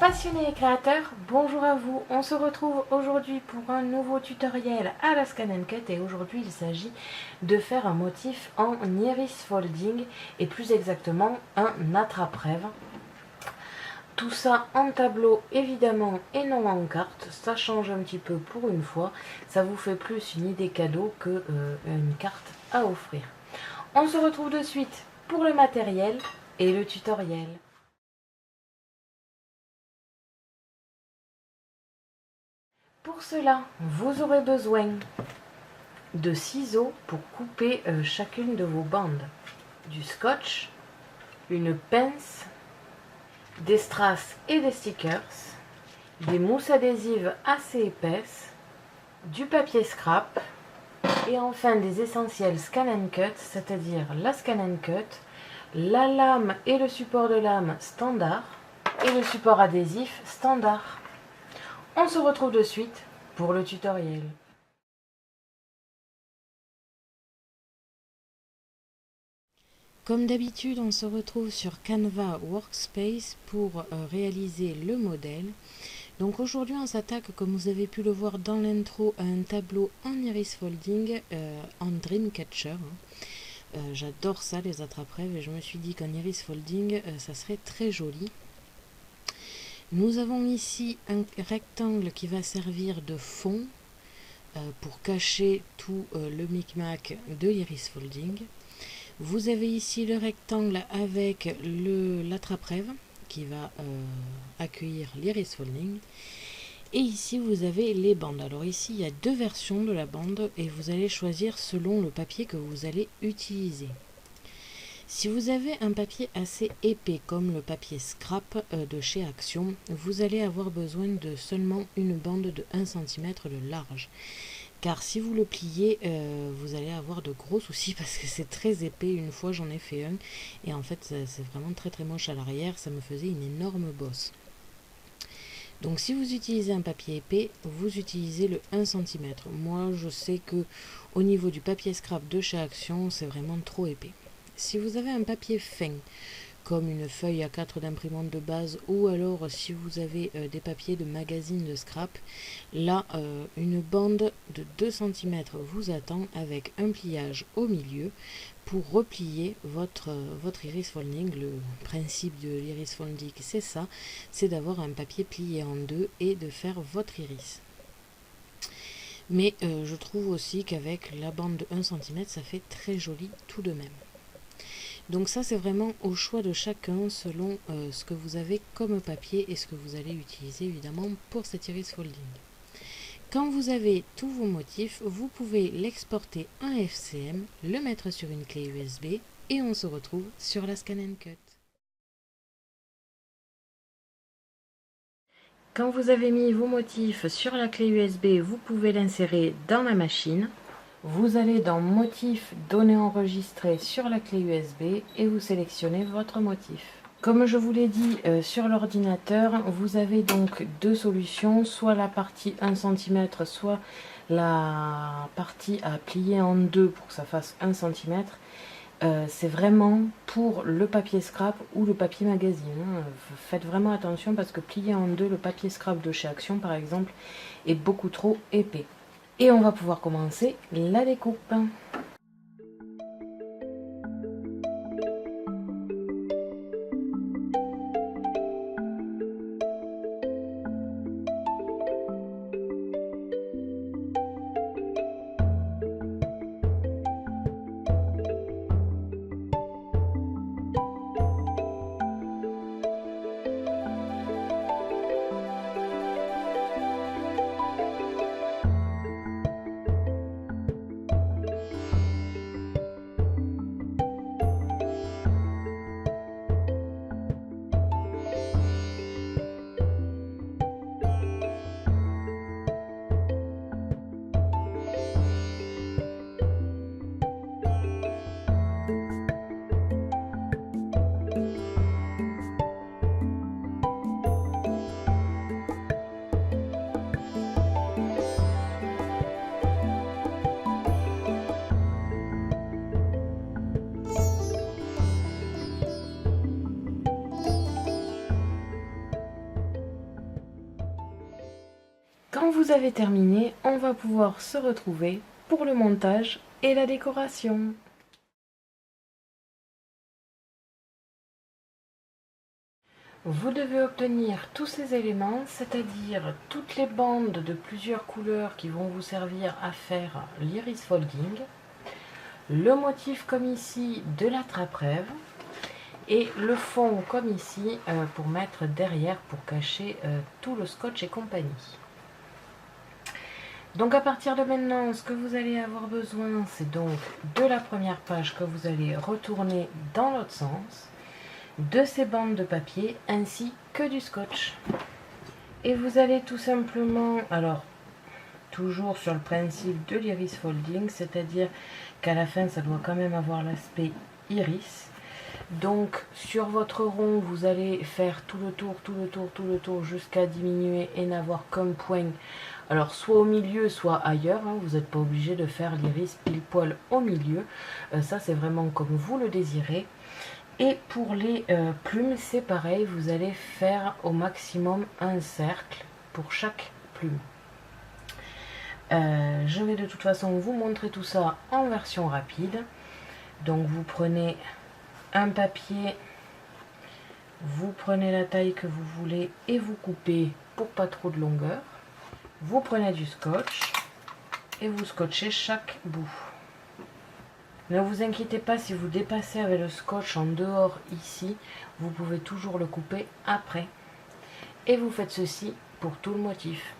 Passionnés et créateurs, bonjour à vous. On se retrouve aujourd'hui pour un nouveau tutoriel à la Scan Cut et aujourd'hui il s'agit de faire un motif en iris folding et plus exactement un attrape-rêve. Tout ça en tableau évidemment et non en carte, ça change un petit peu pour une fois, ça vous fait plus une idée cadeau que une carte à offrir. On se retrouve de suite pour le matériel et le tutoriel. Pour cela, vous aurez besoin de ciseaux pour couper chacune de vos bandes, du scotch, une pince, des strass et des stickers, des mousses adhésives assez épaisses, du papier scrap et enfin des essentiels Scan Cut, c'est-à-dire la Scan Cut, la lame et le support de lame standard et le support adhésif standard. On se retrouve de suite pour le tutoriel. Comme d'habitude, on se retrouve sur Canva Workspace pour réaliser le modèle. Donc aujourd'hui, on s'attaque, comme vous avez pu le voir dans l'intro, à un tableau en iris folding en Dreamcatcher. J'adore ça, les attrape-rêves, et je me suis dit qu'en iris folding, ça serait très joli. Nous avons ici un rectangle qui va servir de fond pour cacher tout le micmac de l'iris folding. Vous avez ici le rectangle avec l'attrape-rêve qui va accueillir l'iris folding. Et ici vous avez les bandes. Alors ici il y a deux versions de la bande et vous allez choisir selon le papier que vous allez utiliser. Si vous avez un papier assez épais comme le papier scrap de chez Action, vous allez avoir besoin de seulement une bande de 1 cm de large. Car si vous le pliez, vous allez avoir de gros soucis parce que c'est très épais. Une fois j'en ai fait un et en fait c'est vraiment très moche à l'arrière, ça me faisait une énorme bosse. Donc si vous utilisez un papier épais, vous utilisez le 1 cm. Moi je sais que au niveau du papier scrap de chez Action, c'est vraiment trop épais. Si vous avez un papier fin, comme une feuille A4 d'imprimante de base, ou alors si vous avez des papiers de magazine de scrap, là une bande de 2 cm vous attend avec un pliage au milieu pour replier votre iris folding. Le principe de l'iris folding, c'est ça, c'est d'avoir un papier plié en deux et de faire votre iris. Mais je trouve aussi qu'avec la bande de 1 cm, ça fait très joli tout de même. Donc ça c'est vraiment au choix de chacun selon ce que vous avez comme papier et ce que vous allez utiliser évidemment pour cet iris folding. Quand vous avez tous vos motifs, vous pouvez l'exporter en FCM, le mettre sur une clé USB et on se retrouve sur la Scan Cut. Quand vous avez mis vos motifs sur la clé USB, vous pouvez l'insérer dans la machine. Vous allez dans Motif, Données enregistrées sur la clé USB et vous sélectionnez votre motif. Comme je vous l'ai dit sur l'ordinateur, vous avez donc deux solutions, soit la partie 1 cm, soit la partie à plier en deux pour que ça fasse 1 cm. C'est vraiment pour le papier scrap ou le papier magazine. Faites vraiment attention parce que plier en deux, le papier scrap de chez Action par exemple, est beaucoup trop épais. Et on va pouvoir commencer la découpe. vous avez terminé, on va pouvoir se retrouver pour le montage et la décoration. Vous devez obtenir tous ces éléments, c'est-à-dire toutes les bandes de plusieurs couleurs qui vont vous servir à faire l'iris folding, le motif comme ici de la trappe-rêve et le fond comme ici pour mettre derrière pour cacher tout le scotch et compagnie. Donc à partir de maintenant, ce que vous allez avoir besoin, c'est donc de la première page que vous allez retourner dans l'autre sens, de ces bandes de papier ainsi que du scotch. Et vous allez tout simplement, alors toujours sur le principe de l'iris folding, c'est-à-dire qu'à la fin ça doit quand même avoir l'aspect iris. Donc sur votre rond vous allez faire tout le tour jusqu'à diminuer et n'avoir qu'un point, alors soit au milieu soit ailleurs, hein. Vous n'êtes pas obligé de faire l'iris pile poil au milieu, ça c'est vraiment comme vous le désirez. Et pour les plumes, c'est pareil, vous allez faire au maximum un cercle pour chaque plume. Je vais de toute façon vous montrer tout ça en version rapide. Donc vous prenez un papier, vous prenez la taille que vous voulez et vous coupez pour pas trop de longueur. Vous prenez du scotch et vous scotchez chaque bout. Ne vous inquiétez pas si vous dépassez avec le scotch en dehors ici, vous pouvez toujours le couper après. Et vous faites ceci pour tout le motif.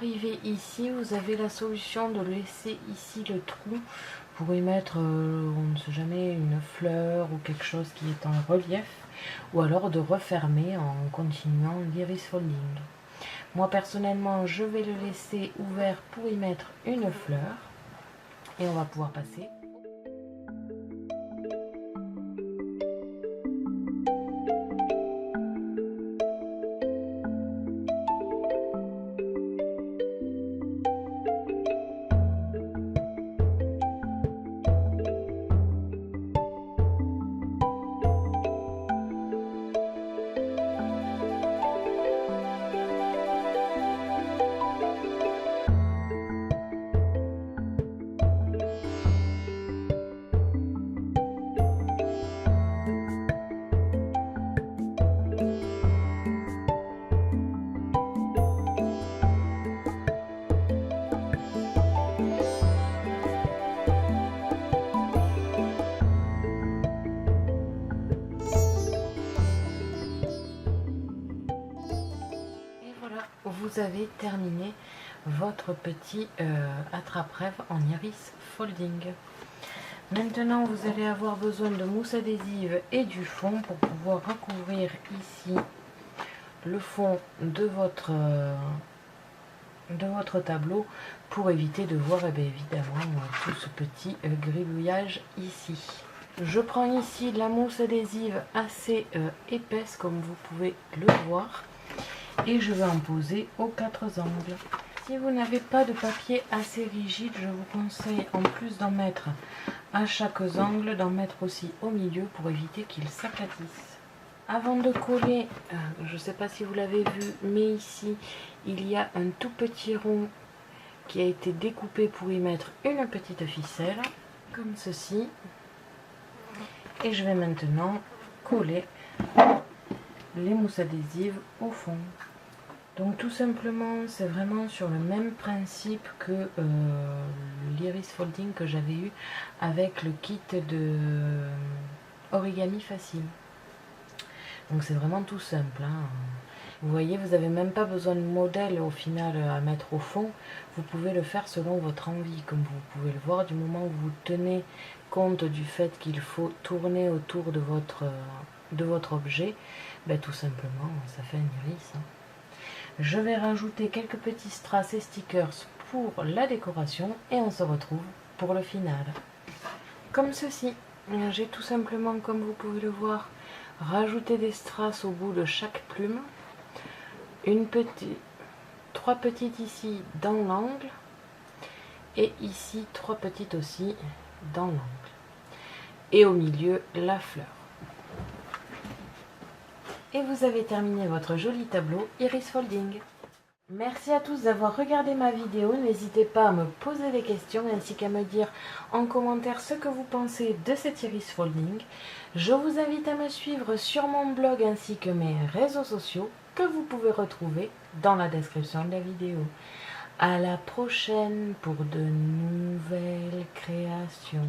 Arrivé ici, vous avez la solution de laisser ici le trou pour y mettre, on ne sait jamais, une fleur ou quelque chose qui est en relief, ou alors de refermer en continuant l'iris folding. Moi personnellement, je vais le laisser ouvert pour y mettre une fleur et on va pouvoir passer. voilà, vous avez terminé votre petit attrape-rêve en iris folding. Maintenant, vous allez avoir besoin de mousse adhésive et du fond pour pouvoir recouvrir ici le fond de votre tableau pour éviter de voir évidemment tout ce petit gribouillage ici. Je prends ici la mousse adhésive assez épaisse comme vous pouvez le voir et je vais en poser aux 4 angles. Si vous n'avez pas de papier assez rigide, je vous conseille en plus d'en mettre à chaque angle, d'en mettre aussi au milieu pour éviter qu'il s'aplatisse. Avant de coller, je ne sais pas si vous l'avez vu, mais ici il y a un tout petit rond qui a été découpé pour y mettre une petite ficelle, comme ceci. Et je vais maintenant coller les mousses adhésives au fond. Donc tout simplement, c'est vraiment sur le même principe que l'iris folding que j'avais eu avec le kit de origami facile. Donc c'est vraiment tout simple, hein. Vous voyez, vous n'avez même pas besoin de modèle au final à mettre au fond. Vous pouvez le faire selon votre envie, comme vous pouvez le voir. Du moment où vous tenez compte du fait qu'il faut tourner autour de votre objet, ben, tout simplement, ça fait un iris, hein. Je vais rajouter quelques petits strass et stickers pour la décoration et on se retrouve pour le final. Comme ceci, j'ai tout simplement, comme vous pouvez le voir, rajouté des strass au bout de chaque plume. Trois petites ici dans l'angle et ici 3 petites aussi dans l'angle. Et au milieu, la fleur. Et vous avez terminé votre joli tableau iris folding. Merci à tous d'avoir regardé ma vidéo. N'hésitez pas à me poser des questions ainsi qu'à me dire en commentaire ce que vous pensez de cet iris folding. Je vous invite à me suivre sur mon blog ainsi que mes réseaux sociaux que vous pouvez retrouver dans la description de la vidéo. À la prochaine pour de nouvelles créations.